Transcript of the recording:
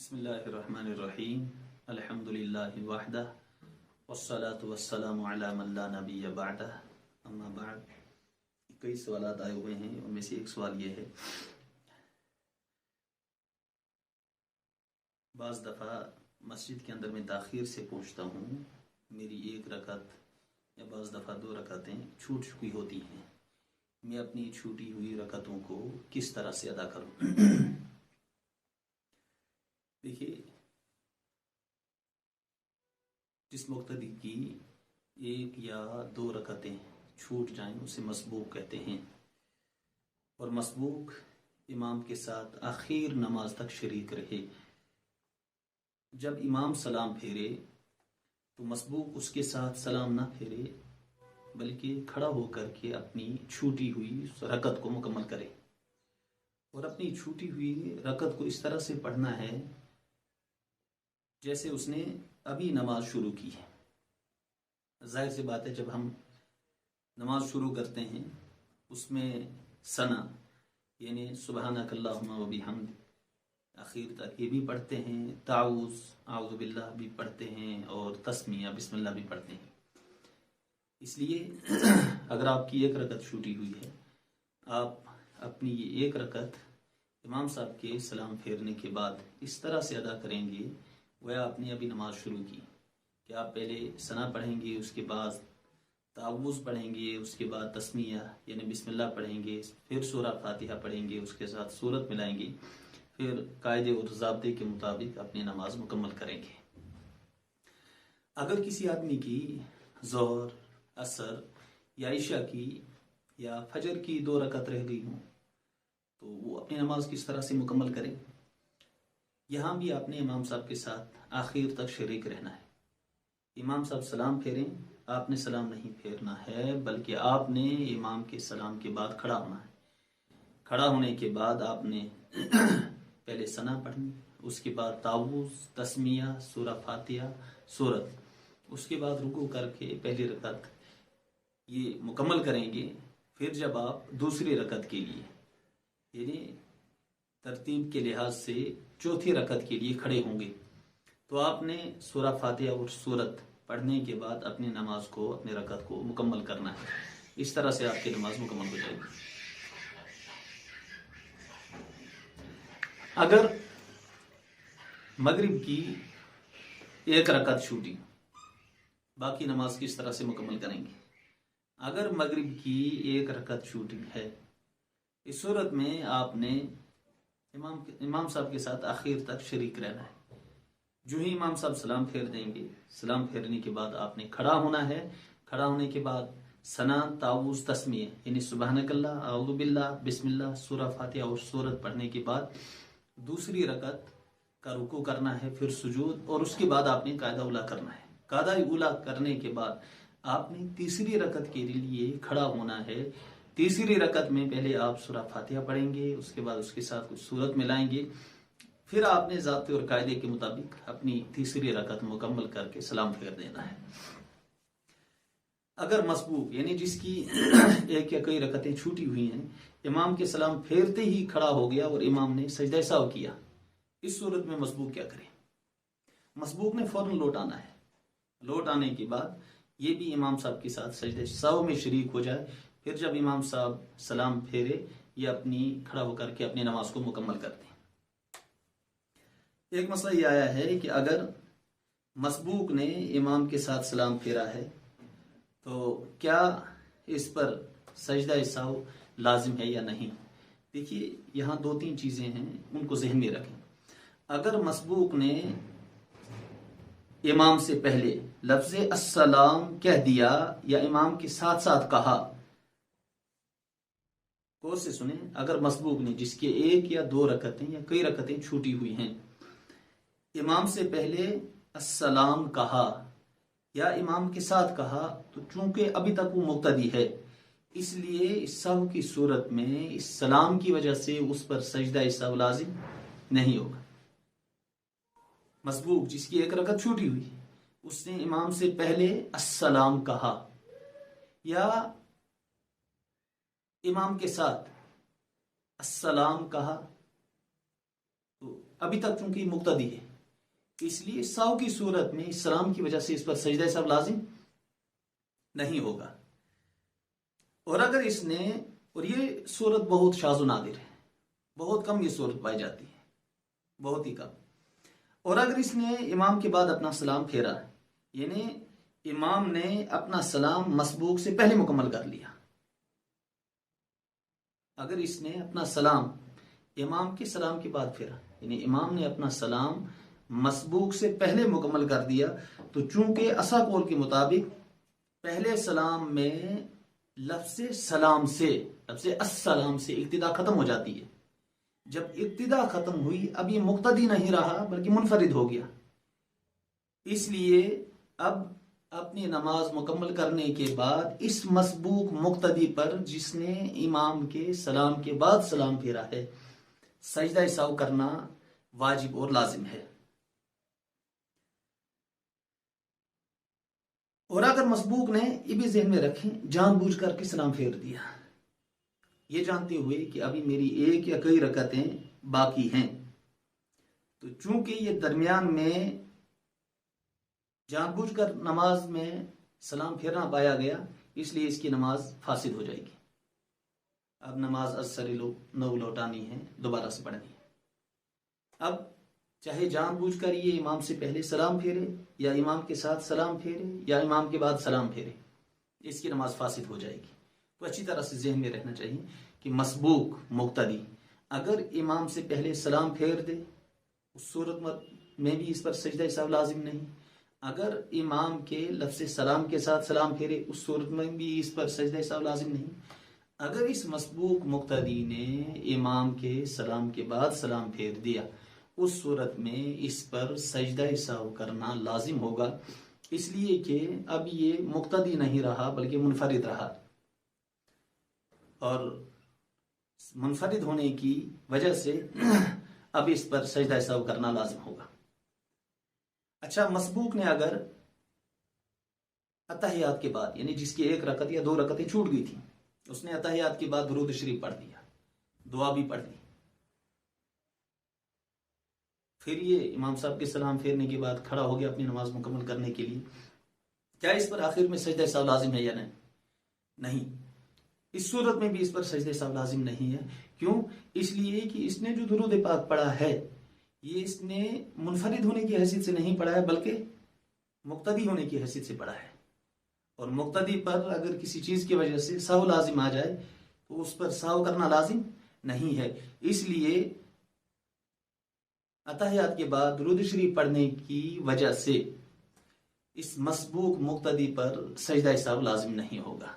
بسم اللہ الرحمن الرحیم الحمدللہ وحدہ والصلاة والسلام علی من لا نبی بعدہ اما بعد۔ کئی سوالات آئے ہوئے ہیں، ان میں سے ایک سوال یہ ہے، بعض دفعہ مسجد کے اندر میں تاخیر سے پہنچتا ہوں، میری ایک رکعت یا بعض دفعہ 2 رکعتیں چھوٹ چکی ہوتی ہیں، میں اپنی چھوٹی ہوئی رکعتوں کو کس طرح سے ادا کروں؟ دیکھیے، جس مقتدی کی 1 یا 2 رکعتیں چھوٹ جائیں اسے مسبوق کہتے ہیں، اور مسبوق امام کے ساتھ آخر نماز تک شریک رہے۔ جب امام سلام پھیرے تو مسبوق اس کے ساتھ سلام نہ پھیرے بلکہ کھڑا ہو کر کے اپنی چھوٹی ہوئی رکعت کو مکمل کرے، اور اپنی چھوٹی ہوئی رکعت کو اس طرح سے پڑھنا ہے جیسے اس نے ابھی نماز شروع کی ہے۔ ظاہر سی بات ہے، جب ہم نماز شروع کرتے ہیں اس میں ثنا یعنی سبحانک اللہم و بحمد آخر تک یہ بھی پڑھتے ہیں، تعوذ اعوذ باللہ بھی پڑھتے ہیں، اور تسمیہ بسم اللہ بھی پڑھتے ہیں۔ اس لیے اگر آپ کی 1 رکعت چھوٹی ہوئی ہے، آپ اپنی یہ 1 رکعت امام صاحب کے سلام پھیرنے کے بعد اس طرح سے ادا کریں گے گویا آپ نے ابھی نماز شروع کی، کہ آپ پہلے ثنا پڑھیں گے، اس کے بعد تعوذ پڑھیں گے، اس کے بعد تسمیہ یعنی بسم اللہ پڑھیں گے، پھر سورہ فاتحہ پڑھیں گے، اس کے ساتھ سورت ملائیں گے، پھر قاعدے اور ضابطے کے مطابق اپنی نماز مکمل کریں گے۔ اگر کسی آدمی کی ظہر، عصر یا عشاء کی یا فجر کی 2 رکعت رہ گئی ہوں تو وہ اپنی نماز کس طرح سے مکمل کرے؟ یہاں بھی آپ نے امام صاحب کے ساتھ آخر تک شریک رہنا ہے۔ امام صاحب سلام پھیریں، آپ نے سلام نہیں پھیرنا ہے بلکہ آپ نے امام کے سلام کے بعد کھڑا ہونا ہے۔ کھڑا ہونے کے بعد آپ نے پہلے ثنا پڑھنی، اس کے بعد تعوذ، تسمیہ، سورہ فاتحہ، سورت، اس کے بعد رکوع کر کے پہلی رکعت یہ مکمل کریں گے۔ پھر جب آپ دوسری رکعت کے لیے یعنی ترتیب کے لحاظ سے 4تھی رکعت کے لیے کھڑے ہوں گے تو آپ نے سورہ فاتحہ اور سورت پڑھنے کے بعد اپنی نماز کو، اپنی رکعت کو مکمل کرنا ہے۔ اس طرح سے آپ کی نماز مکمل ہو جائے گی۔ اگر مغرب کی 1 رکعت چھوٹی، باقی نماز کس طرح سے مکمل کریں گے؟ اگر مغرب کی 1 رکعت چھوٹی ہے، اس صورت میں آپ نے امام صاحب کے ساتھ آخر تک شریک رہنا ہے۔ جو ہی امام صاحب سلام پھیر دیں گے، سلام پھیرنے کے بعد آپ نے کھڑا ہونا ہے۔ کھڑا ہونے کے بعد ثنا، تعوذ، تسمیہ یعنی سبحانک اللہ، اعوذ باللہ، بسم اللہ، سورہ فاتحہ اور سورت پڑھنے کے بعد دوسری رکعت کا رکوع کرنا ہے، پھر سجود، اور اس کے بعد آپ نے قاعدہ اولا کرنا ہے۔ قاعدہ اولا کرنے کے بعد آپ نے تیسری رکعت کے لیے کھڑا ہونا ہے۔ تیسری رکعت میں پہلے آپ سورہ فاتحہ پڑھیں گے، اس کے بعد اس کے ساتھ کچھ سورت ملائیں گے، پھر آپ نے ضابطے اور قاعدے کے مطابق اپنی تیسری رکعت مکمل کر کے سلام پھیر دینا ہے۔ اگر مسبوق یعنی جس کی 1 یا کئی رکعتیں چھوٹی ہوئی ہیں، امام کے سلام پھیرتے ہی کھڑا ہو گیا اور امام نے سجدہ سہو کیا، اس صورت میں مسبوق کیا کرے؟ مسبوق نے فوراً لوٹ آنا ہے۔ لوٹ آنے کے بعد یہ بھی امام صاحب کے ساتھ سجدہ سہو میں شریک ہو جائے، پھر جب امام صاحب سلام پھیرے یہ اپنی کھڑا ہو کر کے اپنی نماز کو مکمل کر دیں۔ ایک مسئلہ یہ آیا ہے کہ اگر مسبوق نے امام کے ساتھ سلام پھیرا ہے تو کیا اس پر سجدہ سہو لازم ہے یا نہیں؟ دیکھیے، یہاں 2-3 چیزیں ہیں، ان کو ذہن میں رکھیں۔ اگر مسبوق نے امام سے پہلے لفظ السلام کہہ دیا یا امام کے ساتھ ساتھ کہا، غور سے سنیں، اگر مسبوق نے جس کے 1 یا 2 رکعتیں یا کئی رکعتیں چھوٹی ہوئی ہیں، امام سے پہلے السلام کہا یا امام کے ساتھ کہا، تو چونکہ ابھی تک وہ مقتدی ہے، اس لیے اس سہو کی صورت میں اس سلام کی وجہ سے اس پر سجدہ سہو لازم نہیں ہوگا۔ مسبوق جس کی 1 رکعت چھوٹی ہوئی، اس نے امام سے پہلے السلام کہا یا امام کے ساتھ السلام کہا، تو ابھی تک چونکہ مقتدی ہے، اس لیے ساو کی صورت میں سلام کی وجہ سے اس پر سجدہ سہو لازم نہیں ہوگا۔ اور اگر اس نے، اور یہ صورت بہت شاذ و نادر ہے، بہت کم یہ صورت پائی جاتی ہے، بہت ہی کم، اور اگر اس نے امام کے بعد اپنا سلام پھیرا، یعنی امام نے اپنا سلام مسبوق سے پہلے مکمل کر لیا، اگر اس نے اپنا سلام امام کے سلام کے بعد پھیرا، یعنی امام نے اپنا سلام مسبوق سے پہلے مکمل کر دیا، تو چونکہ اصح قول کے مطابق پہلے سلام میں لفظ سلام سے، لفظ السلام سے ابتدا ختم ہو جاتی ہے۔ جب ابتدا ختم ہوئی، اب یہ مقتدی نہیں رہا بلکہ منفرد ہو گیا، اس لیے اب اپنی نماز مکمل کرنے کے بعد اس مسبوق مقتدی پر، جس نے امام کے سلام کے بعد سلام پھیرا ہے، سجدہ سہو کرنا واجب اور لازم ہے۔ اور اگر مسبوق نے، یہ بھی ذہن میں رکھیں، جان بوجھ کر کے سلام پھیر دیا، یہ جانتے ہوئے کہ ابھی میری ایک یا کئی رکعتیں باقی ہیں، تو چونکہ یہ درمیان میں جان بوجھ کر نماز میں سلام پھیرنا پایا گیا، اس لیے اس کی نماز فاسد ہو جائے گی۔ اب نماز از سر نو لوٹانی ہے، دوبارہ سے پڑھنی ہے۔ اب چاہے جان بوجھ کر یہ امام سے پہلے سلام پھیرے، یا امام کے ساتھ سلام پھیرے، یا امام کے بعد سلام پھیرے، اس کی نماز فاسد ہو جائے گی۔ تو اچھی طرح سے ذہن میں رہنا چاہیے کہ مسبوق مقتدی اگر امام سے پہلے سلام پھیر دے، اس صورت میں بھی اس پر سجدہ سہو لازم نہیں۔ اگر امام کے لفظ سلام کے ساتھ سلام پھیرے، اس صورت میں بھی اس پر سجدہ سہو لازم نہیں۔ اگر اس مسبوق مقتدی نے امام کے سلام کے بعد سلام پھیر دیا، اس صورت میں اس پر سجدہ سہو کرنا لازم ہوگا، اس لیے کہ اب یہ مقتدی نہیں رہا بلکہ منفرد رہا، اور منفرد ہونے کی وجہ سے اب اس پر سجدہ سہو کرنا لازم ہوگا۔ اچھا، مسبوق نے اگر اتحیات کے بعد، یعنی جس کی ایک رکعت یا دو رکعتیں چھوٹ گئی تھیں، اس نے اتحیات کے بعد درود شریف پڑھ دیا، دعا بھی پڑھ دی، پھر یہ امام صاحب کے سلام پھیرنے کے بعد کھڑا ہو گیا اپنی نماز مکمل کرنے کے لیے، کیا اس پر آخر میں سجدہ سہو لازم ہے یا نہیں؟ اس صورت میں بھی اس پر سجدہ سہو لازم نہیں ہے۔ کیوں؟ اس لیے کہ اس نے جو درود پاک پڑھا ہے، یہ اس نے منفرد ہونے کی حیثیت سے نہیں پڑھا ہے بلکہ مقتدی ہونے کی حیثیت سے پڑھا ہے، اور مقتدی پر اگر کسی چیز کی وجہ سے سہو لازم آ جائے تو اس پر سہو کرنا لازم نہیں ہے۔ اس لیے اتحیات کے بعد درود شریف پڑھنے کی وجہ سے اس مسبوق مقتدی پر سجدہ سہو لازم نہیں ہوگا۔